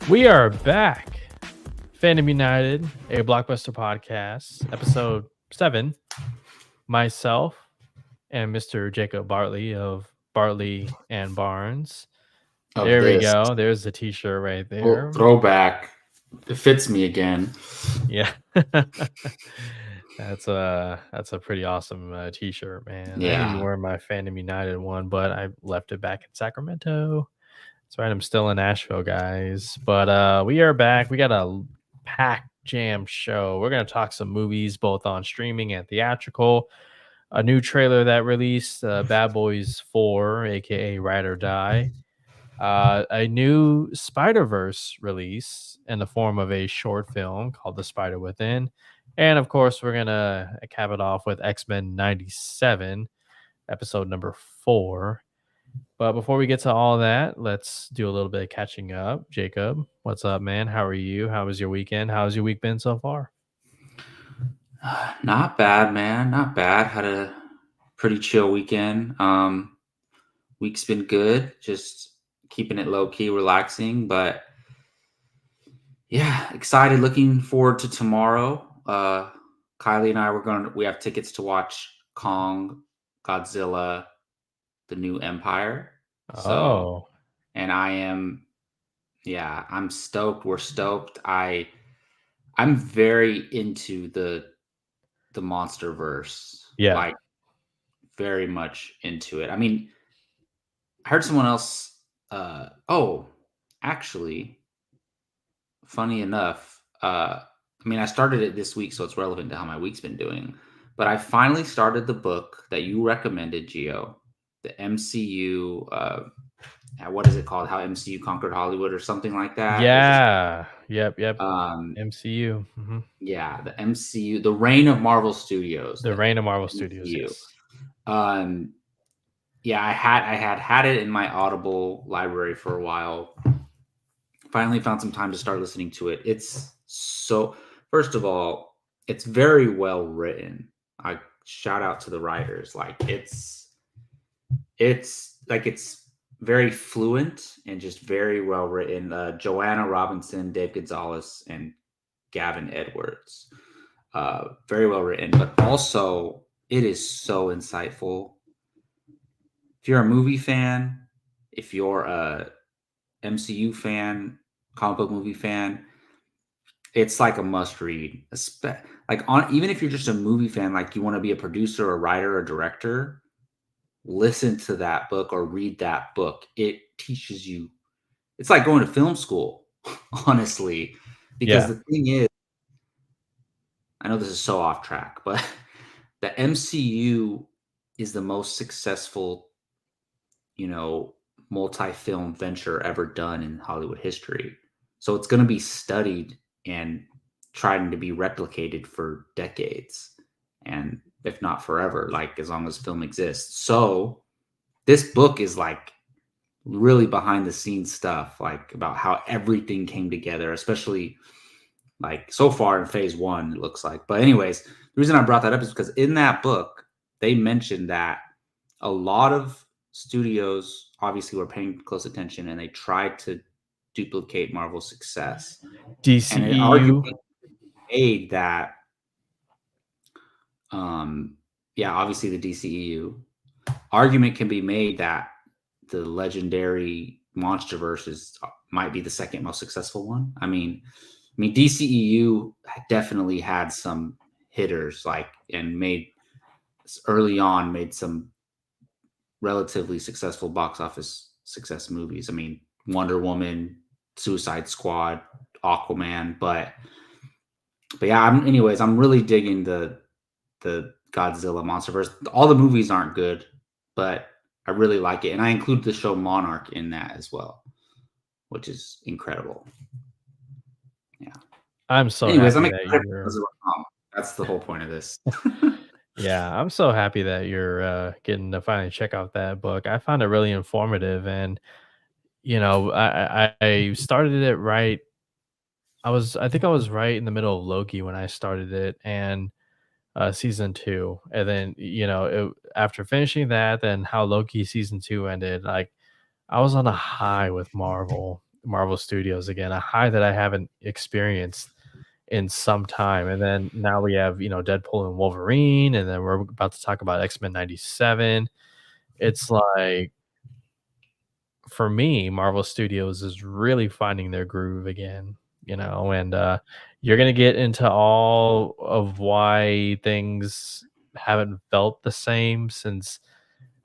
We are back. Fandom United, a blockbuster podcast, episode 7. Myself and Mr. Jacob Bartley of Bartley and Barnes. Of There we this go. There's the t-shirt right there. throwback. It fits me again. Yeah. That's a pretty awesome t-shirt, man. I need to be Yeah. wearing my Fandom United one, but I left it back in Sacramento. That's right. I'm still in Nashville, guys. But we are back. We got a packed jam show. We're gonna talk some movies, both on streaming and theatrical. A new trailer that released, Bad Boys 4, aka Ride or Die. A new SpiderVerse release in the form of a short film called The Spider Within. And of course, we're gonna cap it off with X-Men 97, episode number 4. But before we get to all that, let's do a little bit of catching up. Jacob, what's up, man? How are you? How was your weekend? How's your week been so far? Not bad, man. Not bad. Had a pretty chill weekend. Week's been good. Just keeping it low key, relaxing. But yeah, excited. Looking forward to tomorrow. Kylie and I we have tickets to watch Kong, Godzilla, the New Empire. So, Oh, and I'm stoked. We're stoked. I'm very into the monster verse, yeah. like very much into it. I mean, I heard someone else. Oh, actually, funny enough, I mean, I started it this week, so it's relevant to how my week's been doing. But I finally started the book that you recommended, Gio, the MCU. What is it called? How MCU conquered Hollywood, or something like that. Is it? Yeah. Yep. Um, MCU. yeah, the MCU, the reign of Marvel Studios, The the Reign of Marvel Studios, MCU. yes. Um, yeah, I had it in my Audible library for a while. Finally found some time to start listening to it. It's so, first of all, it's very well written. I shout out to the writers. Like it's very fluent and just very well written. Joanna Robinson, Dave Gonzalez, and Gavin Edwards. Very well written, but also it is so insightful. If you're a movie fan, if you're a MCU fan, comic book movie fan, it's like a must read. Like on even if you're just a movie fan, like you want to be a producer, a writer, a director, listen to that book or read that book. It teaches you. It's like going to film school, honestly, because Yeah. the thing is, I know this is so off track, but the MCU is the most successful, multi-film venture ever done in Hollywood history. So it's going to be studied and trying to be replicated for decades, and if not forever, like as long as film exists. So this book is like really behind the scenes stuff, like about how everything came together, especially like so far in phase 1, it looks like. But anyways, the reason I brought that up is because in that book they mentioned that a lot of studios obviously were paying close attention and they tried to duplicate Marvel's success. And an DCEU. argument made that yeah, obviously the DCEU argument can be made that the legendary MonsterVerse might be the second most successful one. I mean, DCEU definitely had some hitters, like, and made early on made some relatively successful box office success movies. I mean, Wonder Woman, Suicide Squad, Aquaman, but yeah. I'm really digging the Godzilla MonsterVerse. All the movies aren't good, but I really like it, and I include the show Monarch in that as well, which is incredible. Yeah. I'm so Anyways, I'm happy that excited for you're Godzilla. That's the whole point of this. yeah, I'm so happy that you're getting to finally check out that book. I found it really informative, and I started it right. I think I was right in the middle of Loki when I started it, and season 2, and then after finishing that, then how Loki season 2 ended, like I was on a high with Marvel, Marvel Studios again, a high that I haven't experienced in some time. And then now we have, Deadpool and Wolverine, and then we're about to talk about X-Men 97. It's like, for me, Marvel Studios is really finding their groove again, and you're gonna get into all of why things haven't felt the same since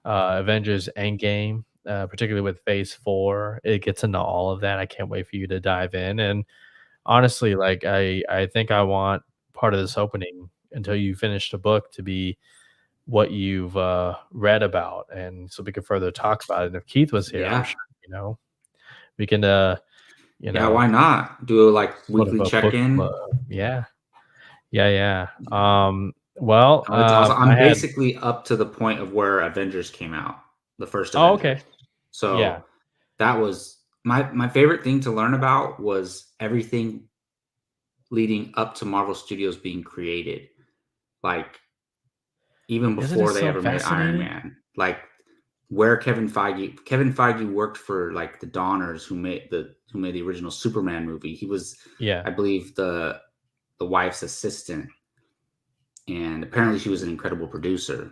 Avengers Endgame, particularly with Phase 4. It gets into all of that. I can't wait for you to dive in. And honestly, like I think I want part of this opening until you finish the book to be what you've read about, and so we can further talk about it. And if Keith was here, I'm Yeah. sure we can Yeah, why not? Do a like sort of weekly a book check-in. club. Yeah. Yeah. Well, I I'm had basically up to the point of where Avengers came out, the first oh, okay. Avengers. Yeah. So that was my favorite thing to learn about was everything leading up to Marvel Studios being created. Like even Isn't it before they so ever made Iron fascinating? Man. Like where Kevin Feige worked for like the Donners who made the original Superman movie. He was, Yeah. I believe, the wife's assistant, and apparently she was an incredible producer,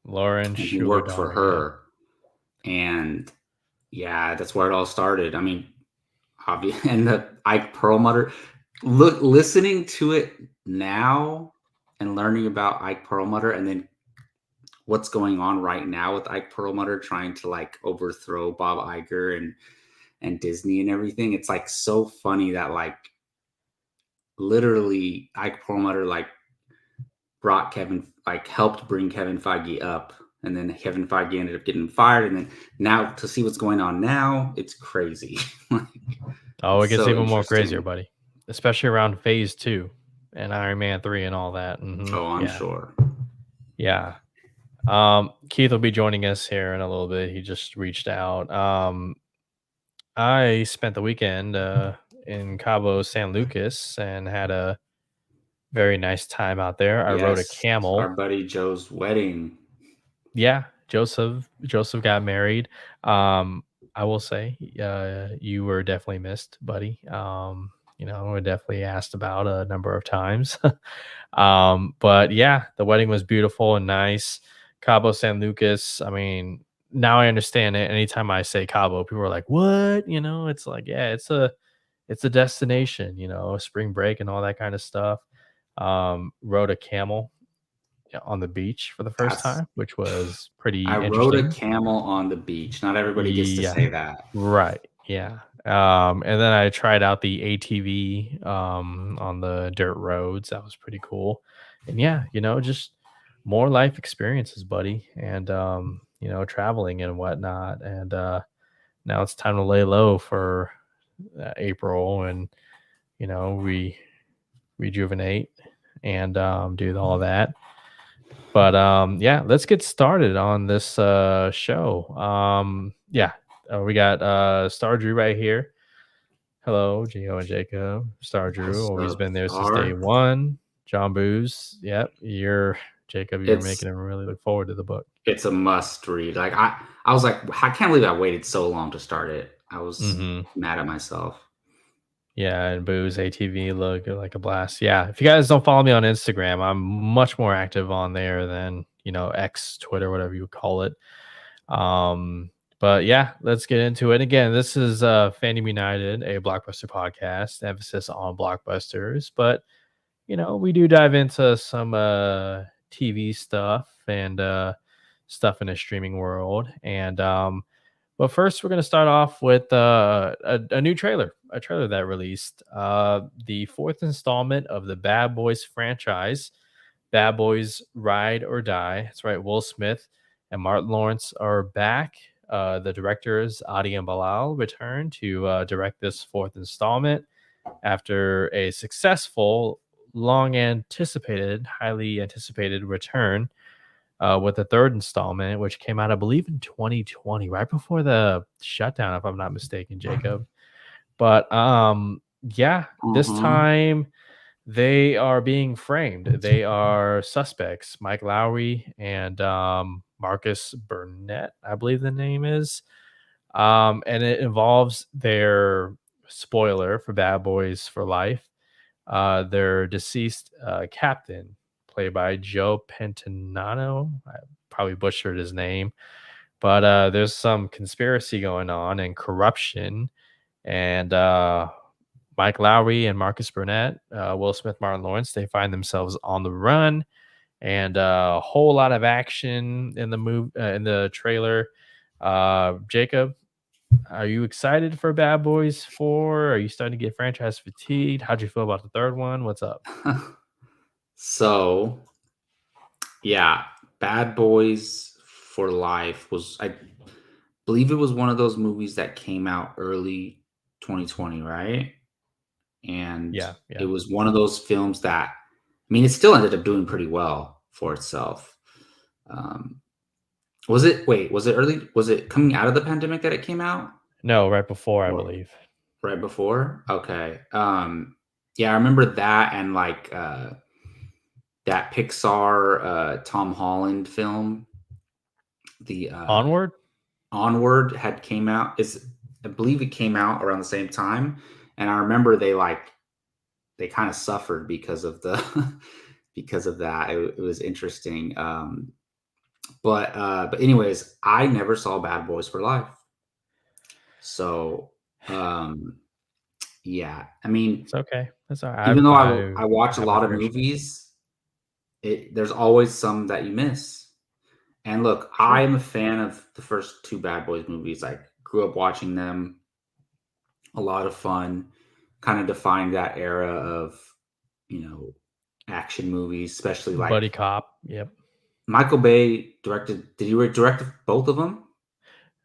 Lauren and he Schuler worked for Donner, yeah. her. And yeah, that's where it all started. I mean, obvious, and the Ike Perlmutter. Listening to it now and learning about Ike Perlmutter, and then what's going on right now with Ike Perlmutter trying to like overthrow Bob Iger and Disney and everything. It's like so funny that like literally Ike Perlmutter like helped bring Kevin Feige up, and then Kevin Feige ended up getting fired, and then now to see what's going on now, it's crazy. Like, Oh, it's it gets so even more crazier, interesting. buddy. Especially around Phase 2 and Iron Man 3 and all that. Oh, I'm Yeah. sure. Yeah. Keith will be joining us here in a little bit. He just reached out. I spent the weekend in Cabo San Lucas and had a very nice time out there. I rode a Yes, our camel. buddy Joe's wedding. Yeah, Joseph got married. Um, I will say, you were definitely missed, buddy. I definitely asked about a number of times. But yeah, the wedding was beautiful and nice. Cabo San Lucas. I mean, now I understand it. Anytime I say Cabo, people are like, "What?" It's like, yeah, it's a destination. Spring break and all that kind of stuff. Rode a camel on the beach for the first That's time, which was pretty I rode a interesting. camel on the beach. Not everybody gets to Yeah, say that. right. Yeah. And then I tried out the ATV on the dirt roads. That was pretty cool. And yeah, just more life experiences, buddy, and traveling and whatnot. And now it's time to lay low for April, and we rejuvenate and do all that. But yeah, let's get started on this show. Yeah, we got Star Drew right here. Hello, Gio and Jacob. Star Drew, What's always up, been there since day Star? one. John Booze. Yep, you're Jacob. You're It's making him really look forward to the book. it's a must read. Like I was like, I can't believe I waited so long to start it. I was Hmm. mad at myself. Yeah, and Booze ATV look like a blast. Yeah, if you guys don't follow me on Instagram, I'm much more active on there than X, Twitter, whatever you would call it. But yeah, let's get into it. Again, this is Fandom United, a blockbuster podcast, emphasis on blockbusters. But we do dive into some TV stuff and stuff in the streaming world. And but first, we're going to start off with a new trailer, a trailer that released the fourth installment of the Bad Boys franchise, Bad Boys Ride or Die. That's right. Will Smith and Martin Lawrence are back. The directors, Adi and Bilal, return to direct this fourth installment after a successful, highly anticipated return with the third installment, which came out, I believe, in 2020, right before the shutdown, if I'm not mistaken, Jacob. But yeah, this Mm-hmm. time they are being framed. They are suspects, Mike Lowry and Marcus Burnett, I believe the name is. And it involves their spoiler for Bad Boys for Life. Their deceased captain, played by Joe Pantoliano, I probably butchered his name, but there's some conspiracy going on and corruption, and Mike Lowry and Marcus Burnett, Will Smith, Martin Lawrence, they find themselves on the run, and a whole lot of action in the in the trailer. Jacob, are you excited for Bad Boys 4? Are you starting to get franchise fatigued? How'd you feel about the third one? What's up? So, yeah, Bad Boys for Life was, I believe it was one of those movies that came out early 2020, right? And Yeah, it was one of those films that, I mean, it still ended up doing pretty well for itself. Was it, wait, was it coming out of the pandemic that it came out? No, right before, I Or believe. right before? Okay. Yeah, I remember that, and like that Pixar Tom Holland film, the Onward? Onward had came out. I believe it came out around the same time, and I remember they kind of suffered because of the because of that. It was interesting. But anyways, I never saw Bad Boys for Life. So yeah, I mean, It's okay. That's all right. even though I I watch a have my lot of fair share. movies, there's always some that you miss. And look, I am a fan of the first two Bad Boys movies. I grew up watching them. A lot of fun. Kind of defined that era of, action movies, especially like Buddy Cop. Yep. Michael Bay directed. Did you direct both of them?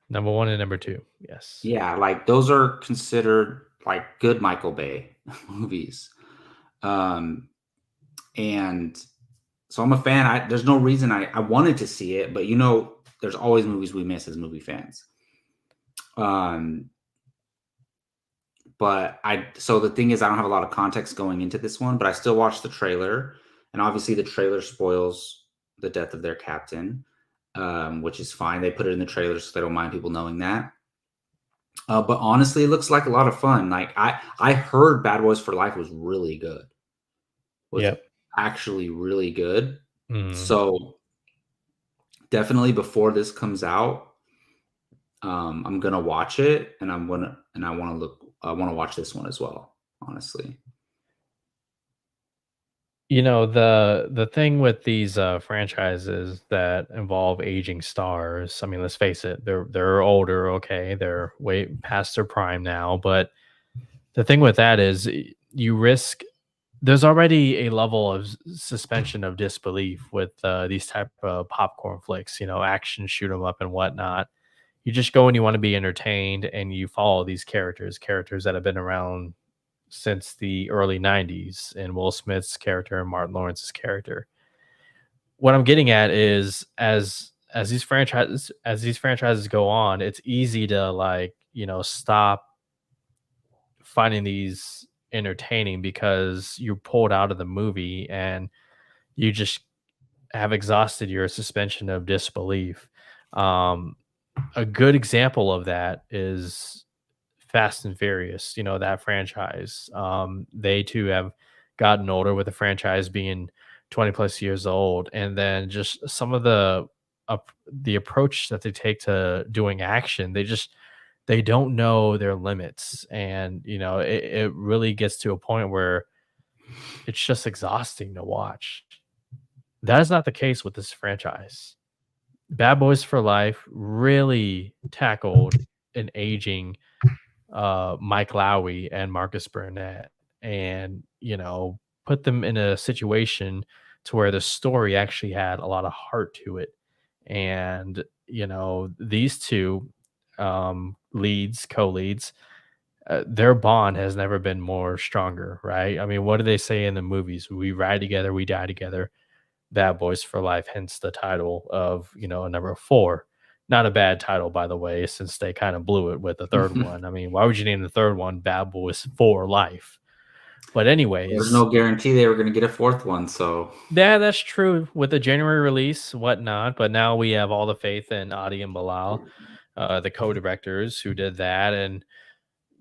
Number 1 and number 2. Yes. Yeah, like those are considered like good Michael Bay movies. And so I'm a fan. There's no reason I wanted to see it, but there's always movies we miss as movie fans. But so the thing is, I don't have a lot of context going into this one, but I still watched the trailer, and obviously the trailer spoils the death of their captain, which is fine. They put it in the trailer so they don't mind people knowing that. But honestly, it looks like a lot of fun. Like I heard Bad Boys for Life was really good. Yep. Actually really good. Mhm. So definitely before this comes out, I'm gonna watch it, and I want to watch this one as well, honestly. The thing with these franchises that involve aging stars, I mean, let's face it, they're older, okay? They're way past their prime now, but the thing with that is you risk there's already a level of suspension of disbelief with these type of popcorn flicks, action shoot 'em up and whatnot. You just go and you want to be entertained, and you follow these characters that have been around since the early 90s, and Will Smith's character and Martin Lawrence's character. What I'm getting at is as these franchises go on, it's easy to stop finding these entertaining because you're pulled out of the movie and you just have exhausted your suspension of disbelief. Um, a good example of that is Fast and Furious, that franchise. They too have gotten older, with the franchise being 20 plus years old. And then just some of the approach that they take to doing action, they don't know their limits. And, it really gets to a point where it's just exhausting to watch. That is not the case with this franchise. Bad Boys for Life really tackled an aging Mike Lowry and Marcus Burnett, and put them in a situation to where the story actually had a lot of heart to it. And these two co-leads, their bond has never been more stronger, right? I mean, what do they say in the movies? We ride together, we die together. Bad Boys for Life, hence the title of number 4. Not a bad title, by the way, since they kind of blew it with the third one. I mean, why would you name the third one Bad Boys for Life? But There's anyways, no guarantee they were going to get a fourth one, so yeah, that's true with the January release, whatnot. But now we have all the faith in Adi and Bilal, the co-directors who did that, and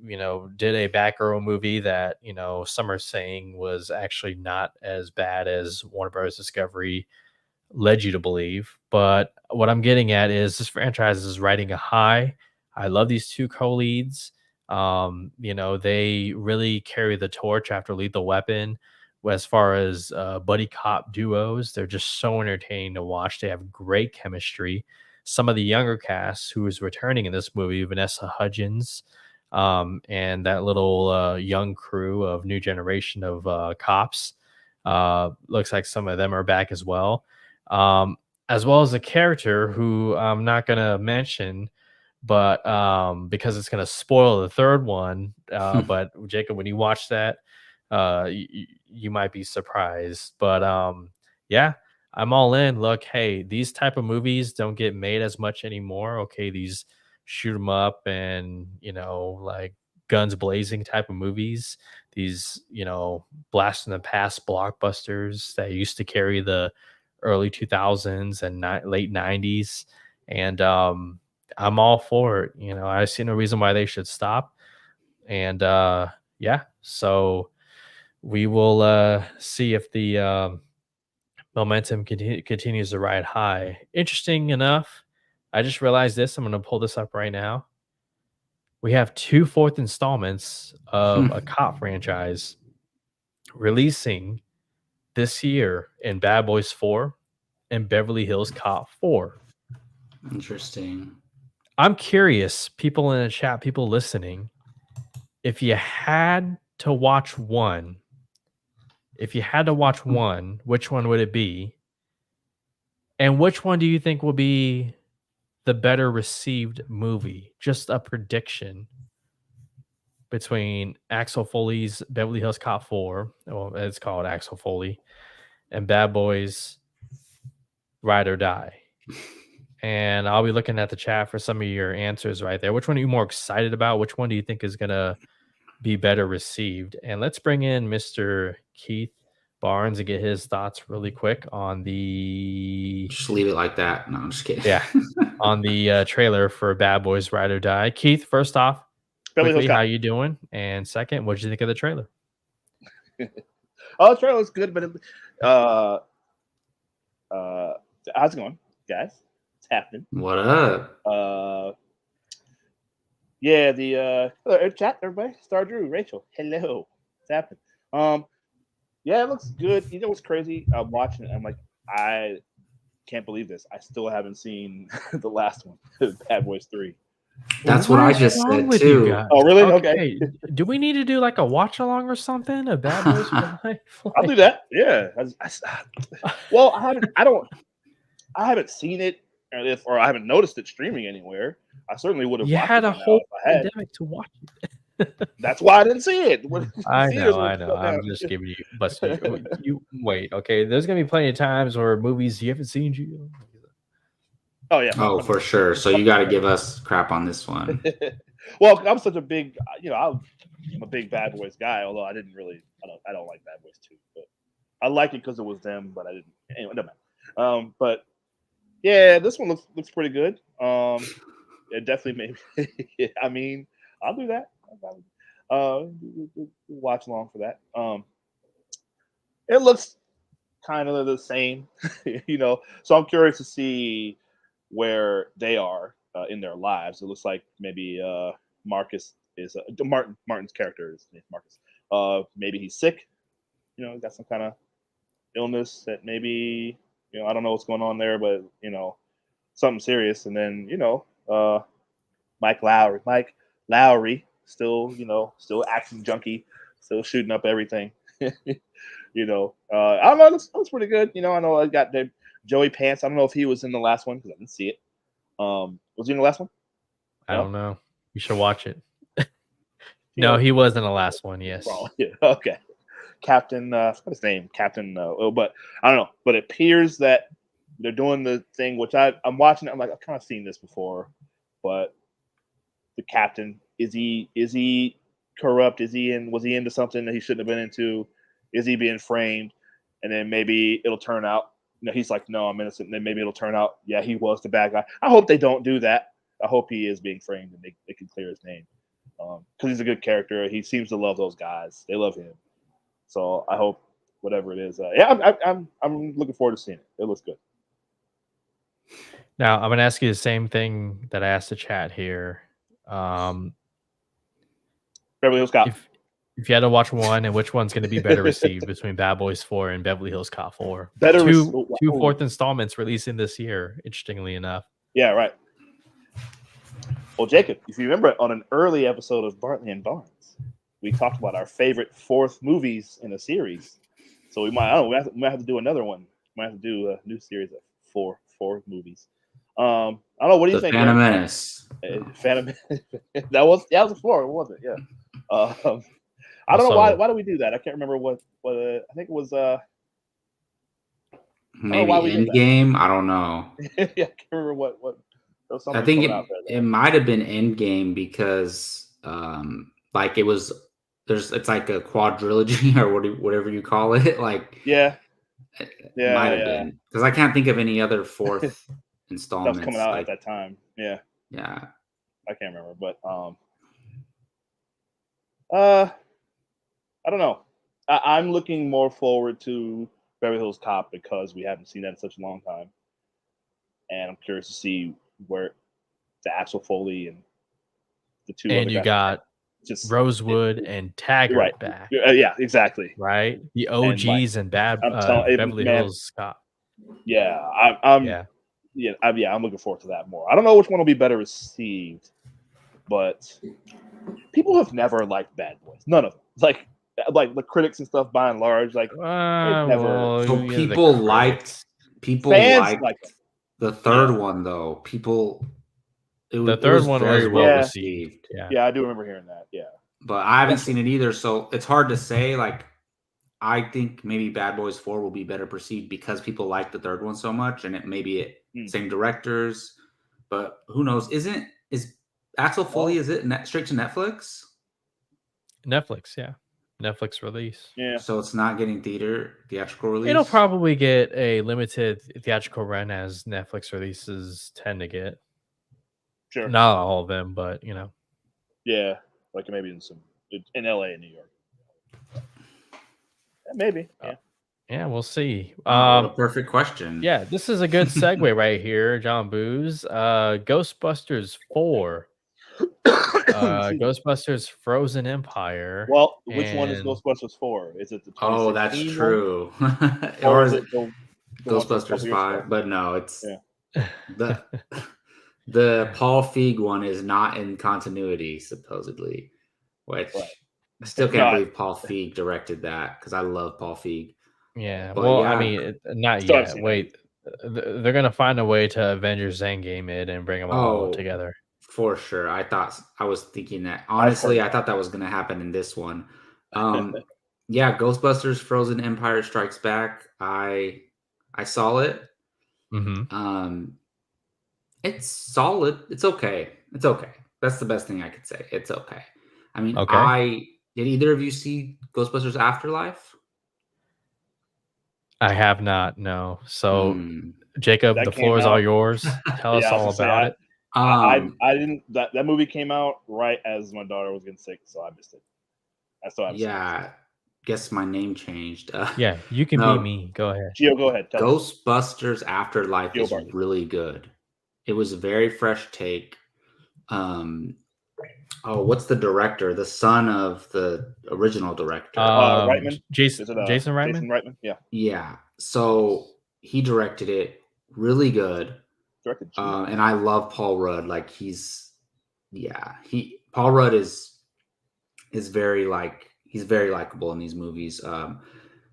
did a Batgirl movie that, some are saying was actually not as bad as Warner Bros. Discovery led you to believe. But what I'm getting at is this franchise is riding a high. I love these two co-leads. They really carry the torch after Lethal Weapon. As far as buddy cop duos, they're just so entertaining to watch. They have great chemistry. Some of the younger cast who is returning in this movie, Vanessa Hudgens, and that little young crew of new generation of cops, looks like some of them are back as well. As well as a character who I'm not going to mention, but because it's going to spoil the third one. But Jacob, when you watch that, you might be surprised. But yeah, I'm all in. Look, hey, these type of movies don't get made as much anymore. Okay, these shoot 'em up and like guns blazing type of movies. These blast in the past blockbusters that used to carry the early 2000s and late 90s, and I'm all for it. I see no reason why they should stop. And yeah, so we will see if the momentum continues to ride high. Interesting enough, I just realized this. I'm going to pull this up right now. We have 2 fourth installments of a cop franchise releasing this year in Bad Boys 4 and Beverly Hills Cop 4. Interesting. I'm curious, people in the chat, people listening, if you had to watch one, which one would it be? And which one do you think will be the better received movie? Just a prediction between Axel Foley's Beverly Hills Cop 4, well, it's called Axel Foley, and Bad Boys Ride or Die. And I'll be looking at the chat for some of your answers right there. Which one are you more excited about? Which one do you think is going to be better received? And let's bring in Mr. Keith Barnes and get his thoughts really quick on the... Just leave it like that. No, I'm just kidding. Yeah, on the trailer for Bad Boys Ride or Die. Keith, first off, quickly, how you doing? And second, what did you think of the trailer? The trailer was good, but how's it going, guys? It's happening. What up? Yeah, the chat, everybody. Star Drew, Rachel, hello. It's happening. Yeah, it looks good. You know what's crazy? I'm watching it. I'm like, I can't believe this. I still haven't seen the last one, Bad Boys 3. That's what I just said too. Oh, really? Okay. Do we need to do like a watch along or something? A Bad Boys for Life? I'll do that. Yeah. Well, I haven't seen it, or I haven't noticed it streaming anywhere. I certainly would have. You had a whole pandemic to watch it. That's why I didn't see it. I know. I'm just giving you, you wait. Okay, there's gonna be plenty of times where movies you haven't seen. Oh yeah. Oh, for sure. So you got to give us crap on this one. Well, I'm such a big, I'm a big Bad Boys guy. Although I don't like Bad Boys 2, but I like it because it was them. But I didn't. Anyway, no matter. But yeah, this one looks pretty good. It definitely maybe. I mean, I'll do that. Watch along for that. It looks kind of the same, So I'm curious to see where they are in their lives. It looks like maybe Marcus is Martin's character is Marcus. Maybe he's sick. Got some kind of illness that maybe I don't know what's going on there, but something serious. And then Mike Lowry. Still action junkie, still shooting up everything. I don't know. It looks pretty good. I know I got the Joey Pants. I don't know if he was in the last one because I didn't see it. Was he in the last one? I don't know. You should watch it. No, he was in the last one. Yes. Yeah, okay. Captain, what's his name? Captain. But I don't know. But it appears that they're doing the thing, which I'm watching. I'm like, I've kind of seen this before, but the captain. Is he corrupt? Was he into something that he shouldn't have been into? Is he being framed? And then maybe it'll turn out, he's like, no, I'm innocent. And then maybe it'll turn out, yeah, he was the bad guy. I hope they don't do that. I hope he is being framed and they can clear his name. because he's a good character. He seems to love those guys. They love him. So I hope whatever it is. I'm looking forward to seeing it. It looks good. Now I'm gonna ask you the same thing that I asked the chat here. Um, Beverly Hills Cop. if you had to watch one, and which one's going to be better received between Bad Boys 4 and Beverly Hills Cop 4? Two fourth installments releasing this year, interestingly enough. Yeah, right. Well, Jacob, if you remember on an early episode of Bartley and Barnes, we talked about our favorite fourth movies in a series. So we might have to do another one. We might have to do a new series of four movies. I don't know. What do you think? Phantom Menace. Phantom. that was a four, wasn't it? Yeah. I don't know why do we do that? I can't remember what I think it was. Maybe Endgame. I don't know. Yeah, I can't remember what. I think it might have been Endgame because like it was. It's like a quadrilogy or whatever you call it. Like yeah, might have been because I can't think of any other fourth installments that was coming out at that time. Yeah, I can't remember, but I don't know. I'm looking more forward to Beverly Hills Cop because we haven't seen that in such a long time, and I'm curious to see where the Axel Foley and the two. And you got just Rosewood and Taggart back. Yeah, exactly. Right, the OGs and Beverly Hills Cop. Yeah, I'm looking forward to that more. I don't know which one will be better received, but people have never liked Bad Boys. None of them. Like the critics and stuff, by and large, like never. So people liked the third one though. The third one was well received. Yeah, I do remember hearing that. Yeah, but I haven't seen it either, so it's hard to say. Like, I think maybe Bad Boys 4 will be better perceived because people like the third one so much, and same directors. But who knows? Is Axel Foley? Is it straight to Netflix? Netflix, yeah. Netflix release. Yeah. So it's not getting theatrical release? It'll probably get a limited theatrical run as Netflix releases tend to get. Sure. Not all of them, but you know. Yeah. Like maybe in LA and New York. Maybe. Yeah. Yeah, we'll see. A perfect question. Yeah, this is a good segue right here, John Booze. Ghostbusters 4. Ghostbusters Frozen Empire. Well, which one is Ghostbusters 4? Is it the 2016 that's true. or is it the Ghostbusters 5? But no, it's the Paul Feig one is not in continuity, supposedly. Which I still can't believe Paul Feig directed that because I love Paul Feig. Yeah, but I mean, not yet. Wait, they're gonna find a way to Avengers Endgame it and bring them all together. For sure. I was thinking that. Honestly, I thought that was going to happen in this one. Yeah, Ghostbusters Frozen Empire Strikes Back. I saw it. Mm-hmm. It's solid. It's okay. It's okay. That's the best thing I could say. It's okay. I mean, did either of you see Ghostbusters Afterlife? I have not, no. So, Jacob, the floor is all yours. Tell us all about it. I didn't. That movie came out right as my daughter was getting sick, so I missed it. I still haven't seen it. Guess my name changed. Yeah, you can be me. Go ahead. Gio, go ahead. Ghostbusters Afterlife is really good. It was a very fresh take. What's the director? The son of the original director, Reitman. Jason Reitman. Jason Reitman. Yeah. Yeah. So he directed it. Really good. And I love Paul Rudd. Like Paul Rudd is very he's very likable in these movies.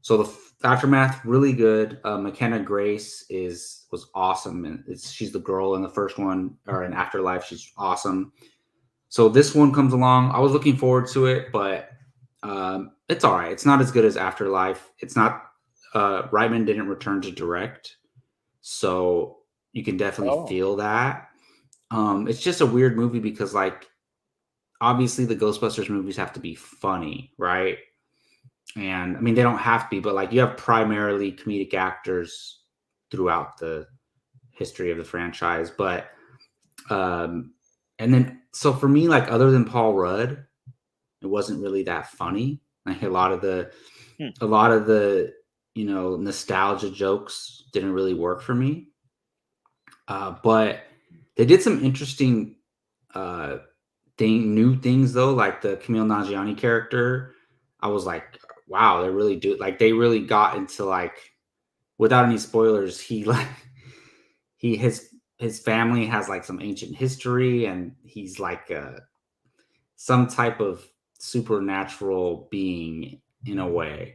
So the Aftermath, really good. McKenna Grace was awesome, and she's the girl in the first one, or in Afterlife. She's awesome. So this one comes along. I was looking forward to it, but it's all right. It's not as good as Afterlife. It's not. Reitman didn't return to direct, so you can definitely feel that. It's just a weird movie because, obviously the Ghostbusters movies have to be funny, right? And I mean, they don't have to be, but you have primarily comedic actors throughout the history of the franchise. But And then, so for me, like other than Paul Rudd, it wasn't really that funny. Like a lot of the nostalgia jokes didn't really work for me. But they did some interesting new things though, like the Camille Nanjiani character. I was like, wow, they really do, like they really got into, like, without any spoilers, his family has like some ancient history, and he's like some type of supernatural being in a way.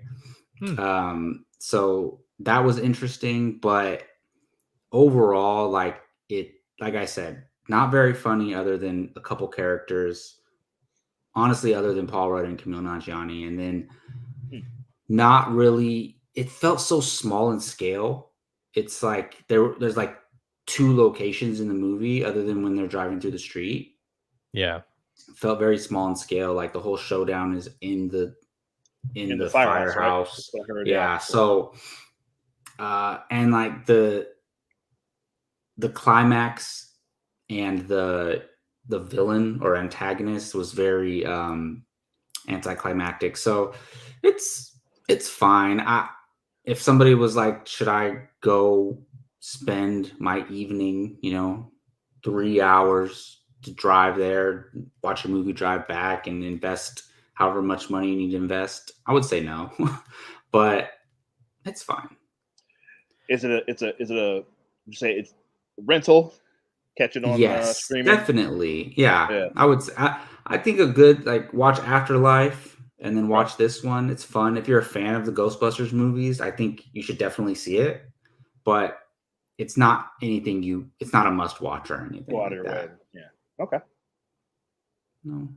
So that was interesting, but overall, like I said, not very funny other than a couple characters. Honestly, other than Paul Rudd and Camille Nanjiani, and then not really. It felt so small in scale. It's like there's like 2 locations in the movie, other than when they're driving through the street. Yeah, It felt very small in scale. Like the whole showdown is in the firehouse. Right? Yeah. So, and like the climax and the villain or antagonist was very anticlimactic. So it's fine. If somebody was like, should I go spend my evening, 3 hours to drive there, watch a movie, drive back, and invest however much money you need to invest, I would say no. But it's fine. Is it a you say it's rental? Catch it on streaming? Definitely. Yeah. I would say, I think a good, like, watch Afterlife and then watch this one. It's fun. If you're a fan of the Ghostbusters movies, I think you should definitely see it. But it's not anything it's not a must watch or anything like that. Yeah. Okay. No.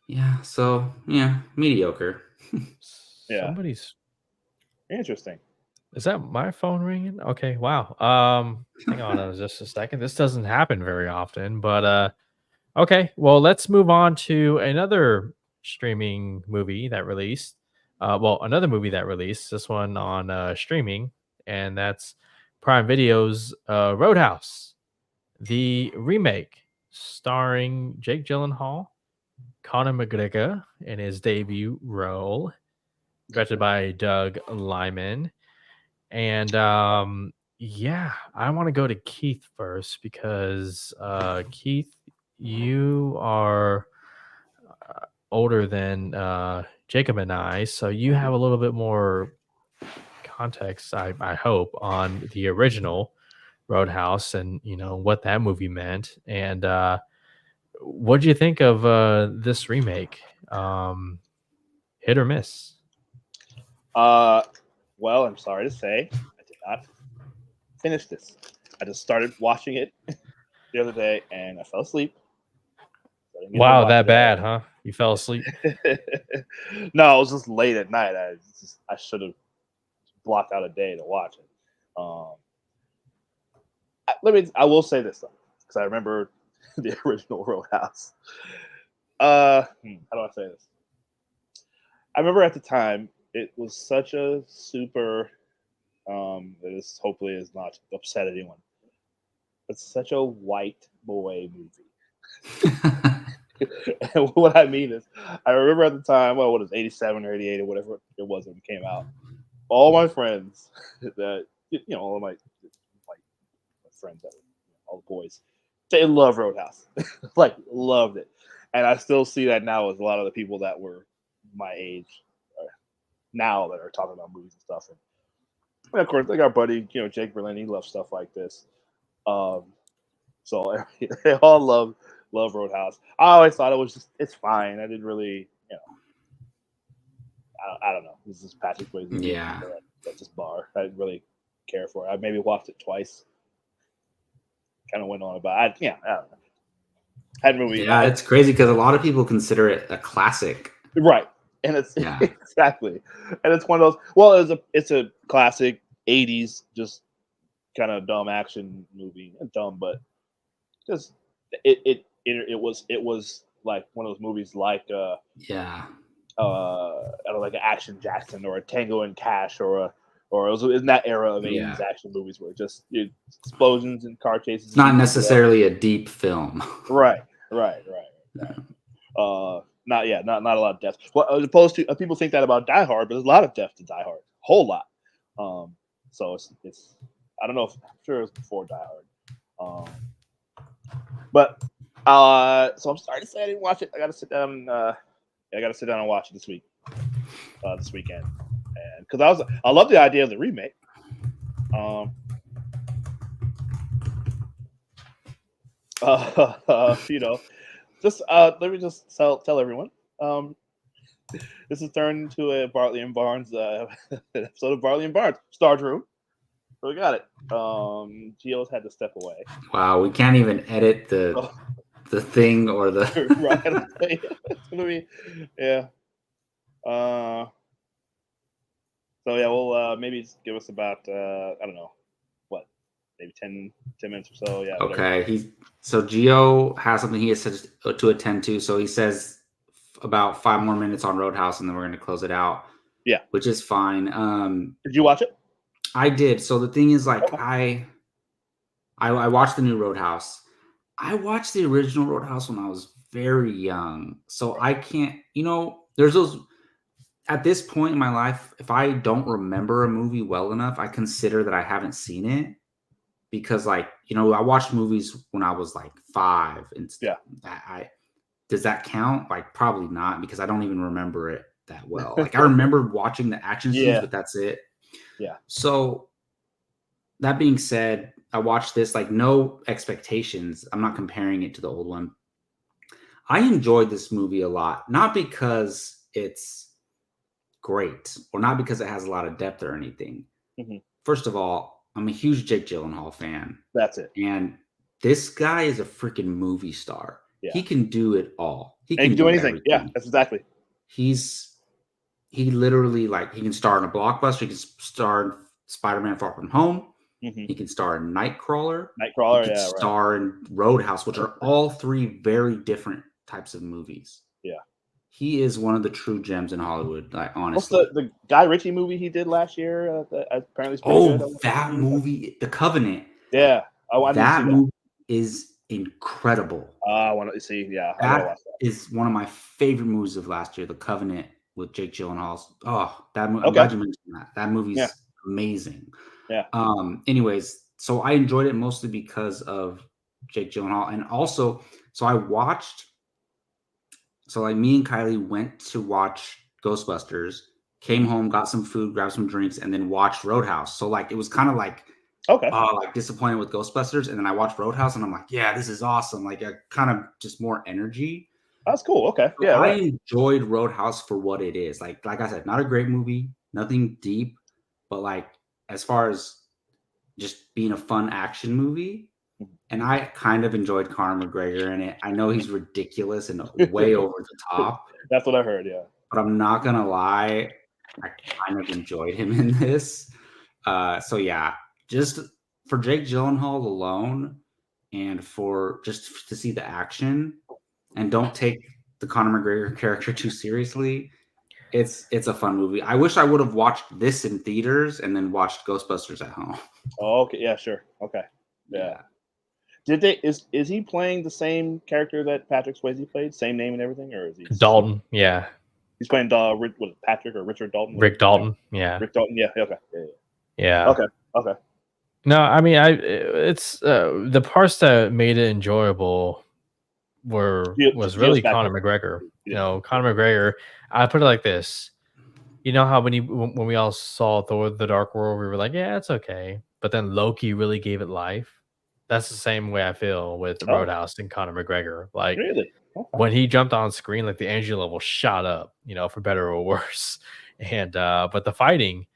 Yeah. So yeah, mediocre. Yeah. Somebody's interesting. Is that my phone ringing? Okay, wow. Hang on just a second. This doesn't happen very often, but okay. Well, let's move on to another streaming movie that released. Another movie that released. This one on streaming, and that's Prime Video's Roadhouse, the remake, starring Jake Gyllenhaal, Conor McGregor in his debut role, directed by Doug Liman. And yeah, I want to go to Keith first because Keith, you are older than Jacob and I, so you have a little bit more context, I hope, on the original Roadhouse and what that movie meant. And what do you think of this remake? Hit or miss? Well, I'm sorry to say, I did not finish this. I just started watching it the other day, and I fell asleep. Wow, that bad, huh? You fell asleep? No, it was just late at night. I should have blocked out a day to watch it. I will say this though, because I remember the original Roadhouse. How do I say this? I remember at the time it was such a super. This hopefully is not upset anyone. It's such a white boy movie. And what I mean is, I remember at the time, well, what was 87 or 88 or whatever it was when it came out. All my friends that all of my friends, all the boys, they love Roadhouse, like loved it, and I still see that now with a lot of the people that were my age now that are talking about movies and stuff. And of course, like our buddy, Jake Berlin, he loves stuff like this. So they all love Roadhouse. I always thought it's fine. I didn't really, I don't know. This is Patrick Swayze. Yeah. At this bar. I didn't really care for it. I maybe watched it twice. Kind of went on about it. I don't know. Hadn't really. Yeah, it's crazy because a lot of people consider it a classic. Right. And it's exactly. And it's one of those, well, it's a classic 80s, just kind of dumb action movie. Dumb, but just it was like one of those movies like I don't know, like an Action Jackson or a Tango and Cash or or it was in that era of Yeah. 80s action movies where just explosions and car chases. It's not necessarily a deep film. Right. Not a lot of depth. Well, as opposed to people think that about Die Hard, but there's a lot of depth to Die Hard, whole lot. So it's I don't know if I'm sure it was before Die Hard. But so I'm sorry to say I didn't watch it. I got to sit down. I got to sit down and watch it this weekend, and because I love the idea of the remake. Just let me just tell everyone. This is turned into a Bartley and Barnes episode of Bartley and Barnes Star's Room. So we got it. Gio's had to step away. Wow, we can't even edit the thing or the right. It's gonna be So yeah, we'll maybe give us about I don't know what, maybe 10 minutes or so. Yeah. Okay. So Gio has something he has to attend to. So he says about 5 more minutes on Roadhouse, and then we're going to close it out. Yeah, which is fine. Did you watch it? I did. So the thing is, like, I watched the new Roadhouse. I watched the original Roadhouse when I was very young, so I can't. There's those. At this point in my life, if I don't remember a movie well enough, I consider that I haven't seen it, because, like, I watched movies when I was like 5, and does that count? Like, probably not, because I don't even remember it that well. Like, I remember watching the action scenes, but that's it. Yeah. So that being said, I watched this, like, no expectations. I'm not comparing it to the old one. I enjoyed this movie a lot, not because it's great or not because it has a lot of depth or anything. Mm-hmm. First of all, I'm a huge Jake Gyllenhaal fan. That's it. And this guy is a freaking movie star. Yeah. He can do it all. He can do anything. Everything. Yeah, that's exactly. He literally, like, he can star in a blockbuster. He can star in Spider-Man Far From Home. Mm-hmm. He can star in Nightcrawler. He can star in Roadhouse, which are all 3 very different types of movies. Yeah. He is one of the true gems in Hollywood, like, honestly. What's the Guy Ritchie movie he did last year? Apparently, good. That movie, The Covenant. Yeah, that movie is incredible. I want to see. Yeah, that is one of my favorite movies of last year, The Covenant with Jake Gyllenhaal. Oh, that movie! I'm glad you mentioned that. That movie's amazing. Yeah. Anyways, so I enjoyed it mostly because of Jake Gyllenhaal, and also, so I watched. So, like, me and Kylie went to watch Ghostbusters, came home, got some food, grabbed some drinks, and then watched Roadhouse. So, like, it was kind of like, like, disappointed with Ghostbusters, and then I watched Roadhouse, and I'm like, yeah, this is awesome. Like, kind of just more energy. That's cool. Okay. So I enjoyed Roadhouse for what it is. Like I said, not a great movie, nothing deep, but, like, as far as just being a fun action movie. And I kind of enjoyed Conor McGregor in it. I know he's ridiculous and way over the top. That's what I heard, yeah. But I'm not going to lie, I kind of enjoyed him in this. So, yeah, just for Jake Gyllenhaal alone, and for just to see the action, and don't take the Conor McGregor character too seriously, it's a fun movie. I wish I would have watched this in theaters and then watched Ghostbusters at home. Oh, okay. Yeah, sure. Okay. Yeah. Is he playing the same character that Patrick Swayze played? Same name and everything, or is he Dalton? Yeah, he's playing Patrick or Richard Dalton? Rick Dalton. Yeah. Rick Dalton. Yeah. Okay. Yeah. Okay. No, I mean, it's the parts that made it enjoyable was really Conor McGregor. Yeah. Conor McGregor. I put it like this. You know how when we all saw Thor: The Dark World, we were like, yeah, it's okay, but then Loki really gave it life. That's the same way I feel with Roadhouse and Conor McGregor. Like, really? When he jumped on screen, like, the energy level shot up, for better or worse. And but the fighting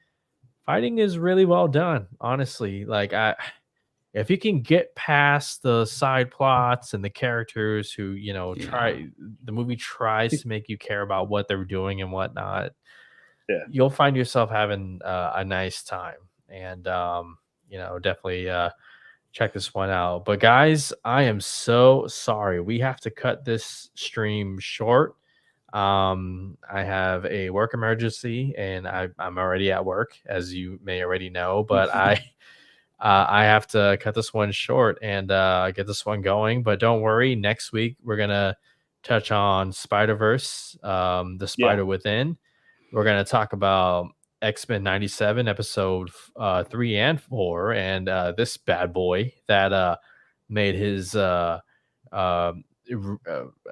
is really well done, honestly. Like, if you can get past the side plots and the characters who, the movie tries to make you care about what they're doing and whatnot, you'll find yourself having a nice time. And definitely check this one out. But guys, I am so sorry. We have to cut this stream short. I have a work emergency, and I'm already at work, as you may already know. But I have to cut this one short and get this one going. But don't worry, next week we're gonna touch on SpiderVerse, the Yeah. Spider Within. We're gonna talk about X-Men 97 episode 3 and 4, and this bad boy that made his uh,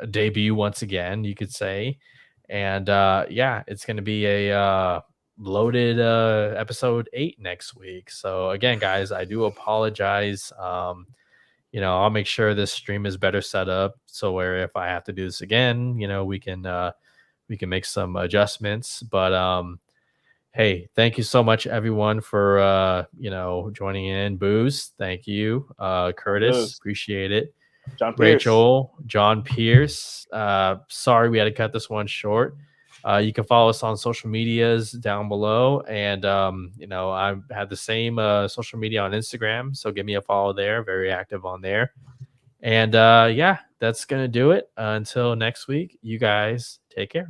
debut once again, you could say. And yeah, it's going to be a loaded episode 8 next week. So again, guys, I do apologize. I'll make sure this stream is better set up, so where if I have to do this again, we can make some adjustments. But hey, thank you so much, everyone, for joining in. Booze, thank you. Curtis, Booze. appreciate it. John Pierce. Rachel, John Pierce. Sorry we had to cut this one short. You can follow us on social medias down below, and I have the same social media on Instagram, so give me a follow there. Very active on there. And yeah, that's gonna do it. Until next week, you guys take care.